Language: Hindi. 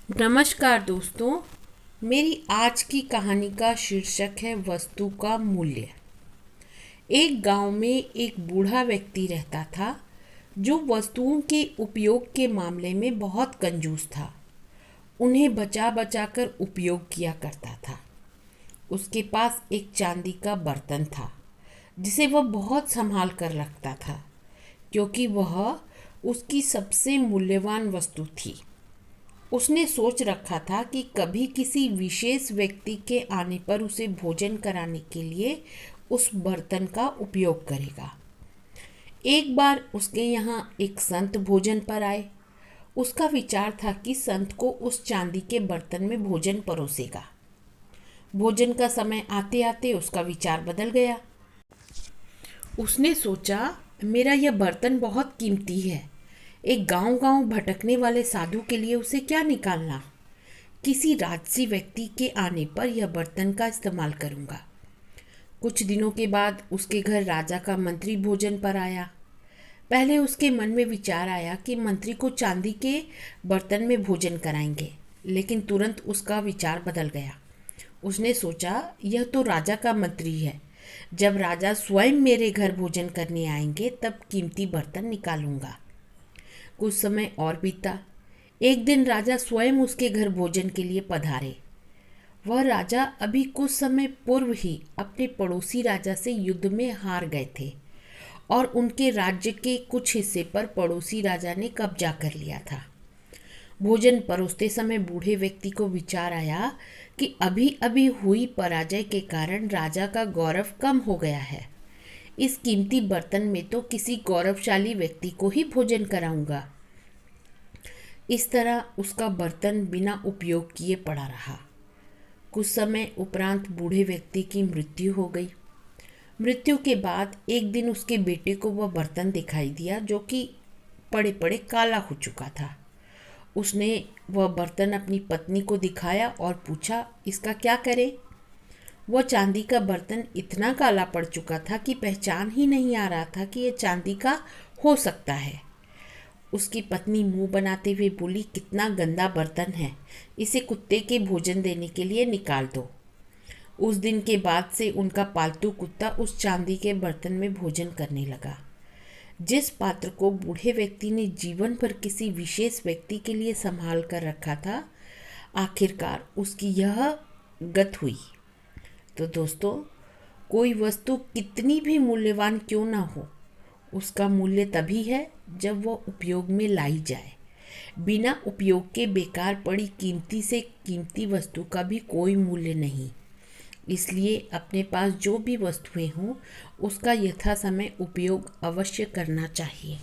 नमस्कार दोस्तों। मेरी आज की कहानी का शीर्षक है वस्तु का मूल्य। एक गांव में एक बूढ़ा व्यक्ति रहता था जो वस्तुओं के उपयोग के मामले में बहुत कंजूस था। उन्हें बचा बचा कर उपयोग किया करता था। उसके पास एक चांदी का बर्तन था जिसे वह बहुत संभाल कर रखता था, क्योंकि वह उसकी सबसे मूल्यवान वस्तु थी। उसने सोच रखा था कि कभी किसी विशेष व्यक्ति के आने पर उसे भोजन कराने के लिए उस बर्तन का उपयोग करेगा। एक बार उसके यहाँ एक संत भोजन पर आए। उसका विचार था कि संत को उस चांदी के बर्तन में भोजन परोसेगा। भोजन का समय आते आते उसका विचार बदल गया। उसने सोचा, मेरा यह बर्तन बहुत कीमती है। एक गांव-गांव भटकने वाले साधु के लिए उसे क्या निकालना। किसी राजसी व्यक्ति के आने पर यह बर्तन का इस्तेमाल करूंगा। कुछ दिनों के बाद उसके घर राजा का मंत्री भोजन पर आया। पहले उसके मन में विचार आया कि मंत्री को चांदी के बर्तन में भोजन कराएंगे, लेकिन तुरंत उसका विचार बदल गया। उसने सोचा, यह तो राजा का मंत्री है। जब राजा स्वयं मेरे घर भोजन करने आएंगे तब कीमती बर्तन निकालूंगा। कुछ समय और बीता। एक दिन राजा स्वयं उसके घर भोजन के लिए पधारे। वह राजा अभी कुछ समय पूर्व ही अपने पड़ोसी राजा से युद्ध में हार गए थे और उनके राज्य के कुछ हिस्से पर पड़ोसी राजा ने कब्जा कर लिया था। भोजन परोसते समय बूढ़े व्यक्ति को विचार आया कि अभी अभी हुई पराजय के कारण राजा का गौरव कम हो गया है। इस कीमती बर्तन में तो किसी गौरवशाली व्यक्ति को ही भोजन कराऊंगा। इस तरह उसका बर्तन बिना उपयोग किए पड़ा रहा। कुछ समय उपरांत बूढ़े व्यक्ति की मृत्यु हो गई। मृत्यु के बाद एक दिन उसके बेटे को वह बर्तन दिखाई दिया जो कि पड़े पड़े काला हो चुका था। उसने वह बर्तन अपनी पत्नी को दिखाया और पूछा, इसका क्या करें। वह चांदी का बर्तन इतना काला पड़ चुका था कि पहचान ही नहीं आ रहा था कि यह चांदी का हो सकता है। उसकी पत्नी मुंह बनाते हुए बोली, कितना गंदा बर्तन है, इसे कुत्ते के भोजन देने के लिए निकाल दो। उस दिन के बाद से उनका पालतू कुत्ता उस चांदी के बर्तन में भोजन करने लगा। जिस पात्र को बूढ़े व्यक्ति ने जीवन भर किसी विशेष व्यक्ति के लिए संभाल कर रखा था, आखिरकार उसकी यह गत हुई। तो दोस्तों, कोई वस्तु कितनी भी मूल्यवान क्यों ना हो, उसका मूल्य तभी है जब वो उपयोग में लाई जाए। बिना उपयोग के बेकार पड़ी कीमती से कीमती वस्तु का भी कोई मूल्य नहीं। इसलिए अपने पास जो भी वस्तुएं हों, उसका यथासमय उपयोग अवश्य करना चाहिए।